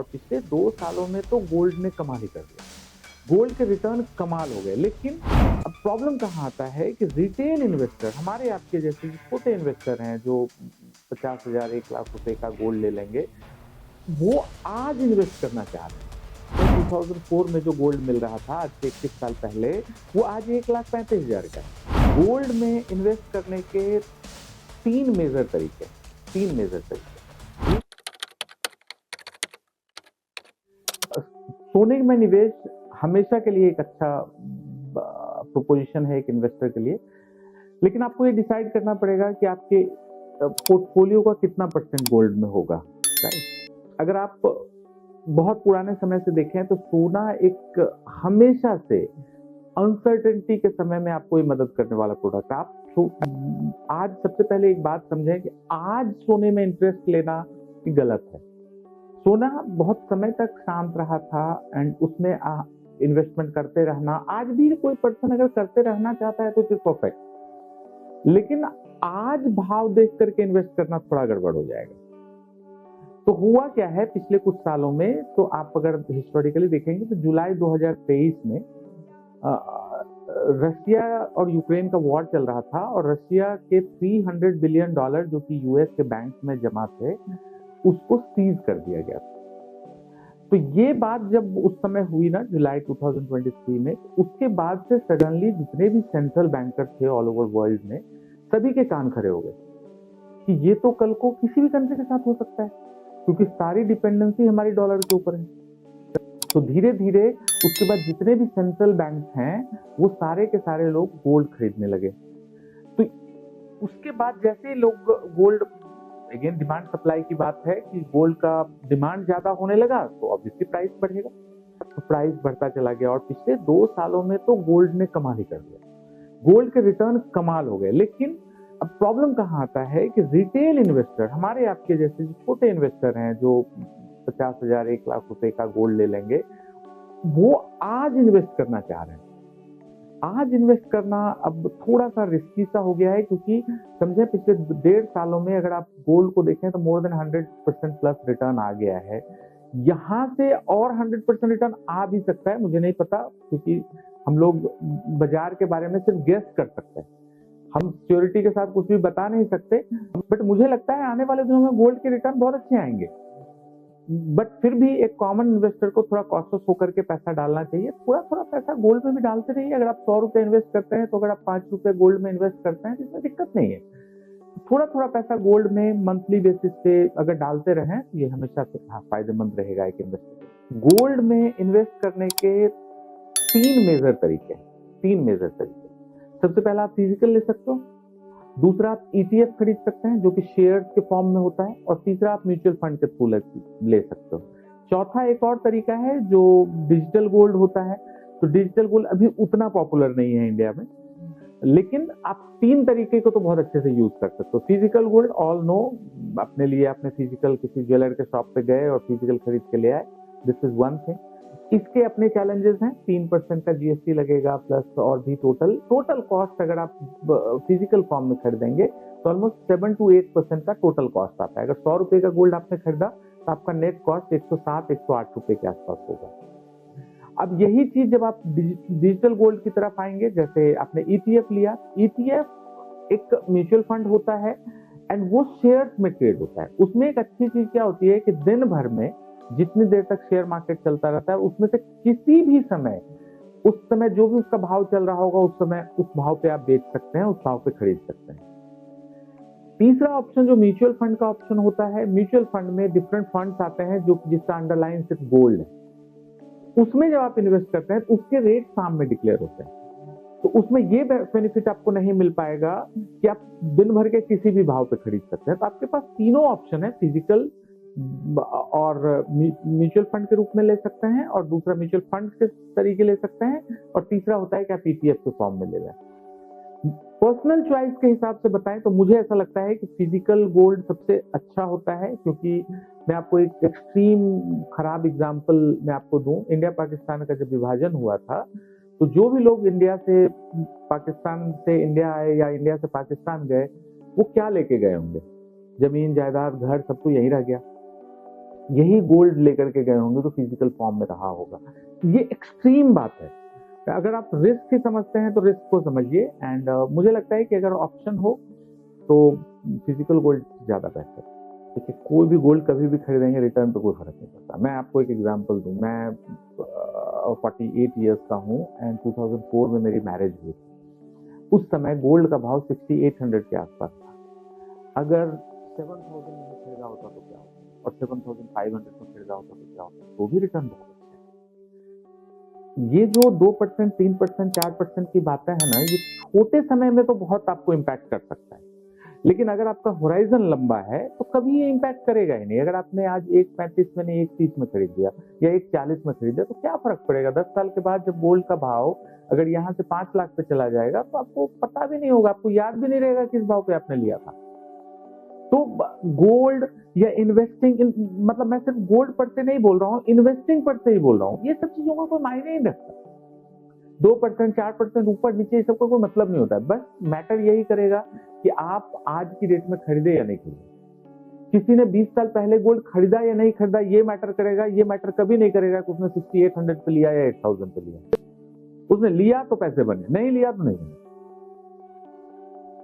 और पिछले 2 सालों में तो गोल्ड ने कमाल ही कर दिया। गोल्ड के रिटर्न कमाल हो गए। लेकिन अब प्रॉब्लम कहाँ आता है कि रिटेल इन्वेस्टर, हमारे आपके जैसे छोटे इन्वेस्टर हैं जो 50,000 1 लाख रुपए का गोल्ड ले लेंगे, वो आज इन्वेस्ट करना चाह रहे हैं। तो 2004 में जो गोल्ड मिल रहा था आज से 21 साल पहले, वो आज 1,35,000 का है। गोल्ड में इन्वेस्ट करने के तीन मेजर तरीके। सोने में निवेश हमेशा के लिए एक अच्छा प्रोपोजिशन है एक इन्वेस्टर के लिए, लेकिन आपको ये डिसाइड करना पड़ेगा कि आपके पोर्टफोलियो का कितना परसेंट गोल्ड में होगा, राइट। अगर आप बहुत पुराने समय से देखें तो सोना एक हमेशा से अनसर्टेनिटी के समय में आपको ये मदद करने वाला प्रोडक्ट है। आप आज सबसे पहले एक बात समझें कि आज सोने में इंटरेस्ट लेना गलत है। सोना बहुत समय तक शांत रहा था एंड उसमें इन्वेस्टमेंट करते रहना, आज भी कोई पर्सन अगर करते रहना चाहता है तो इट इज परफेक्ट। लेकिन आज भाव देख करके इन्वेस्ट करना थोड़ा गड़बड़ हो जाएगा। तो हुआ क्या है पिछले कुछ सालों में, तो आप अगर हिस्टोरिकली देखेंगे तो जुलाई 2023 में रशिया और यूक्रेन का वॉर चल रहा था और रशिया के $300 बिलियन जो कि यूएस के बैंक में जमा थे, उसको सीज कर दिया गया। तो ये बात जब उस समय हुई ना जुलाई 2023 में, उसके बाद से सडनली जितने भी सेंट्रल बैंकर थे ऑल ओवर वर्ल्ड में, सभी के कान खड़े हो गए कि ये तो कल को किसी भी कंट्री के साथ हो सकता है, क्योंकि सारी डिपेंडेंसी हमारी डॉलर के ऊपर है। तो धीरे धीरे उसके बाद जितने भी सेंट्रल बैंक हैं वो सारे के सारे लोग गोल्ड खरीदने लगे। तो उसके बाद जैसे ही लोग गोल्ड, अगेन डिमांड सप्लाई की बात है कि गोल्ड का डिमांड ज्यादा होने लगा तो ऑब्वियसली प्राइस बढ़ेगा, तो प्राइस बढ़ता चला गया और पिछले 2 सालों में तो गोल्ड ने कमाल ही कर दिया। गोल्ड के रिटर्न कमाल हो गए। लेकिन अब प्रॉब्लम कहाँ आता है कि रिटेल इन्वेस्टर, हमारे आपके जैसे छोटे इन्वेस्टर हैं जो 50,000 1 लाख रुपए का गोल्ड ले लेंगे, वो आज इन्वेस्ट करना चाह रहे हैं। आज इन्वेस्ट करना अब थोड़ा सा रिस्की सा हो गया है, क्योंकि समझे पिछले 1.5 सालों में अगर आप गोल्ड को देखें तो मोर देन 100% प्लस रिटर्न आ गया है। यहाँ से और 100% रिटर्न आ भी सकता है, मुझे नहीं पता, क्योंकि हम लोग बाजार के बारे में सिर्फ गेस कर सकते हैं, हम सिक्योरिटी के साथ कुछ भी बता नहीं सकते। बट मुझे लगता है आने वाले दिनों में गोल्ड के रिटर्न बहुत अच्छे आएंगे। बट फिर भी एक कॉमन इन्वेस्टर को थोड़ा कॉशियस होकर के पैसा डालना चाहिए। थोड़ा थोड़ा पैसा गोल्ड में भी डालते रहिए। अगर आप 100 रुपए इन्वेस्ट करते हैं तो अगर आप 5 रुपए गोल्ड में इन्वेस्ट करते हैं तो इसमें दिक्कत नहीं है। थोड़ा थोड़ा पैसा गोल्ड में मंथली बेसिस पे अगर डालते रहें तो ये हमेशा फायदेमंद रहेगा एक इन्वेस्टर। गोल्ड में इन्वेस्ट करने के तीन मेजर तरीके। सबसे पहला आप फिजिकल ले सकते हो, दूसरा आप ETF खरीद सकते हैं जो कि शेयर्स के फॉर्म में होता है, और तीसरा आप म्यूचुअल फंड के थ्रू ले सकते हो। चौथा एक और तरीका है जो डिजिटल गोल्ड होता है। तो डिजिटल गोल्ड अभी उतना पॉपुलर नहीं है इंडिया में, लेकिन आप तीन तरीके को तो बहुत अच्छे से यूज कर सकते हो। फिजिकल गोल्ड ऑल नो, अपने लिए आपने फिजिकल किसी ज्वेलर के शॉप पे गए और फिजिकल खरीद के ले आए, दिस इज वन थिंग। इसके अपने चैलेंजेस हैं, 3% का GST लगेगा प्लस और भी टोटल कॉस्ट अगर आप फिजिकल फॉर्म में खरीदेंगे तो ऑलमोस्ट 7 to 8% का टोटल कॉस्ट आता है। अगर 100 रुपए का गोल्ड आपने खरीदा तो आपका नेट कॉस्ट 107-108 रुपए के आसपास होगा। अब यही चीज जब आप डिजिटल गोल्ड की तरफ आएंगे, जैसे आपने ETF लिया, ETF एक म्यूचुअल फंड होता है एंड वो शेयर्स में ट्रेड होता है। उसमें एक अच्छी चीज क्या होती है कि दिन भर में जितनी देर तक शेयर मार्केट चलता रहता है उसमें से किसी भी समय, उस समय जो भी उसका भाव चल रहा होगा उस समय उस भाव पे आप बेच सकते हैं, उस भाव पे खरीद सकते हैं। तीसरा ऑप्शन जो म्यूचुअल फंड का ऑप्शन होता है, म्यूचुअल फंड में डिफरेंट फंड्स आते हैं जो जिसका अंडरलाइन सिर्फ गोल्ड है। उसमें जब आप इन्वेस्ट करते हैं तो उसके रेट शाम में डिक्लेयर होते हैं, तो उसमें ये बेनिफिट आपको नहीं मिल पाएगा कि आप दिन भर के किसी भी भाव पे खरीद सकते हैं। तो आपके पास तीनों ऑप्शन है, फिजिकल और म्यूचुअल फंड के रूप में ले सकते हैं, और दूसरा म्यूचुअल फंड के तरीके ले सकते हैं, और तीसरा होता है कि आप ETF के फॉर्म में ले लें। पर्सनल चॉइस के हिसाब से बताएं तो मुझे ऐसा लगता है कि फिजिकल गोल्ड सबसे अच्छा होता है, क्योंकि मैं आपको एक एक्सट्रीम खराब एग्जांपल मैं आपको दूं। इंडिया पाकिस्तान का जब विभाजन हुआ था तो जो भी लोग इंडिया से पाकिस्तान से इंडिया आए या इंडिया से पाकिस्तान गए, वो क्या लेके गए होंगे? जमीन जायदाद घर सब तो यहीं रह गया। यही गोल्ड लेकर के गए होंगे तो फिजिकल फॉर्म में रहा होगा। ये एक्सट्रीम बात है। अगर आप रिस्क ही समझते हैं तो रिस्क को समझिए। एंड मुझे लगता है कि अगर ऑप्शन हो तो फिजिकल गोल्ड ज़्यादा बेहतर है। देखिए, कोई भी गोल्ड कभी भी खरीदेंगे, रिटर्न पे कोई फर्क नहीं पड़ता। मैं आपको एक एग्जांपल दूं, मैं 48 ईयर्स का हूं एंड 2004 में मेरी मैरिज हुई। उस समय गोल्ड का भाव 6800 के आसपास था। अगर 7000 में खरीदा होता तो क्या होता, और 7500 में खरीदा होता तो क्या होता, तो भी रिटर्न बहुत अच्छा है। ये जो 2%, 3%, 4% की बातें हैं ना, ये छोटे समय में तो बहुत आपको इम्पैक्ट कर सकता है, लेकिन अगर आपका होराइजन लंबा है तो कभी ये इम्पैक्ट करेगा ही नहीं। अगर आपने आज 1.35 में नहीं 1.30 में खरीद लिया या 1.40 में खरीद लिया तो क्या फर्क पड़ेगा? 10 साल के बाद जब गोल्ड का भाव अगर यहाँ से 5 लाख पे चला जाएगा तो आपको पता भी नहीं होगा, आपको याद भी नहीं रहेगा किस भाव पे आपने लिया था। तो गोल्ड या इन्वेस्टिंग, मतलब मैं सिर्फ गोल्ड पर से नहीं बोल रहा हूँ, इन्वेस्टिंग पर से ही बोल रहा हूँ, ये सब चीजों का कोई मायने नहीं रखता। 2%, 4% ऊपर नीचे ये सब का कोई मतलब नहीं होता है। बस मैटर यही करेगा कि आप आज की डेट में खरीदे या नहीं खरीदे। किसी ने 20 साल पहले गोल्ड खरीदा या नहीं खरीदा ये मैटर करेगा। ये मैटर कभी नहीं करेगा कि उसने 6800 पे लिया या 8000 पे लिया। उसने लिया तो पैसे बने, नहीं लिया तो नहीं बने।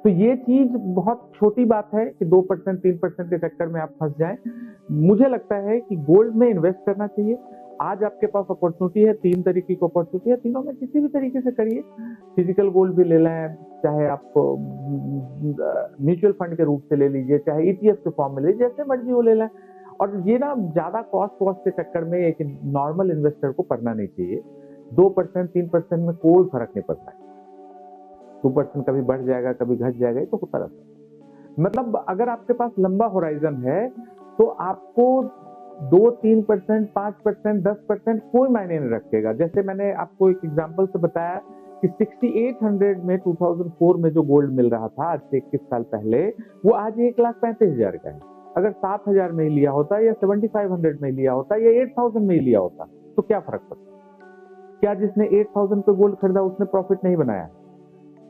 तो ये चीज बहुत छोटी बात है कि 2%, 3% के चक्कर में आप फंस जाएं। मुझे लगता है कि गोल्ड में इन्वेस्ट करना चाहिए। आज आपके पास अपॉर्चुनिटी है, 3 तरीके की अपॉर्चुनिटी है, तीनों में किसी भी तरीके से करिए। फिजिकल गोल्ड भी ले लें, चाहे आप म्यूचुअल फंड के रूप से ले लीजिए, चाहे ईटीएफ के फॉर्म में ले लीजिए, जैसे मर्जी वो ले लें। और ये ना ज्यादा कॉस्ट के चक्कर में एक नॉर्मल इन्वेस्टर को पड़ना नहीं चाहिए। 2%, 3% में कोई फर्क नहीं पड़ता है। 2% कभी बढ़ जाएगा, कभी घट जाएगा, ये तो होता रहता है। मतलब अगर आपके पास लंबा होराइजन है तो आपको 2, 3%, 5%, 10% कोई मायने नहीं रखेगा। जैसे मैंने आपको एक एग्जांपल से बताया कि 6800 में 2004 में जो गोल्ड मिल रहा था आज से 21 साल पहले, वो आज 1,35,000 का है। अगर 7000 में लिया होता या 7500 में लिया होता या 8000 में लिया होता तो क्या फर्क पड़ता? क्या जिसने 8000 पे गोल्ड खरीदा उसने प्रॉफिट नहीं बनाया?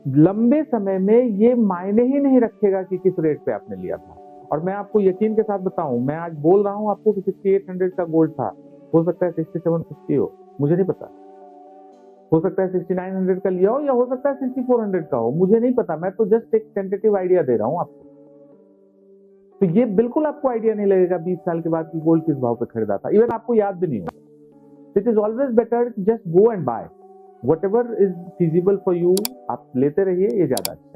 लंबे समय में ये मायने ही नहीं रखेगा कि किस रेट पे आपने लिया था। और मैं आपको यकीन के साथ बताऊं, मैं आज बोल रहा हूं आपको कि 6800 का गोल्ड था, हो सकता है 6750 हो, मुझे नहीं पता। हो सकता है 6900 का लिया हो या हो सकता है 6400 का हो, मुझे नहीं पता। मैं तो जस्ट एक टेंटेटिव आइडिया दे रहा हूं आपको। तो ये बिल्कुल आपको आइडिया नहीं लगेगा 20 साल के बाद कि गोल्ड किस भाव पे खरीदा था, इवन आपको याद भी नहीं होगा। It is always better just go and by whatever is feasible for you. आप लेते रहिए, ये ज्यादा अच्छा है।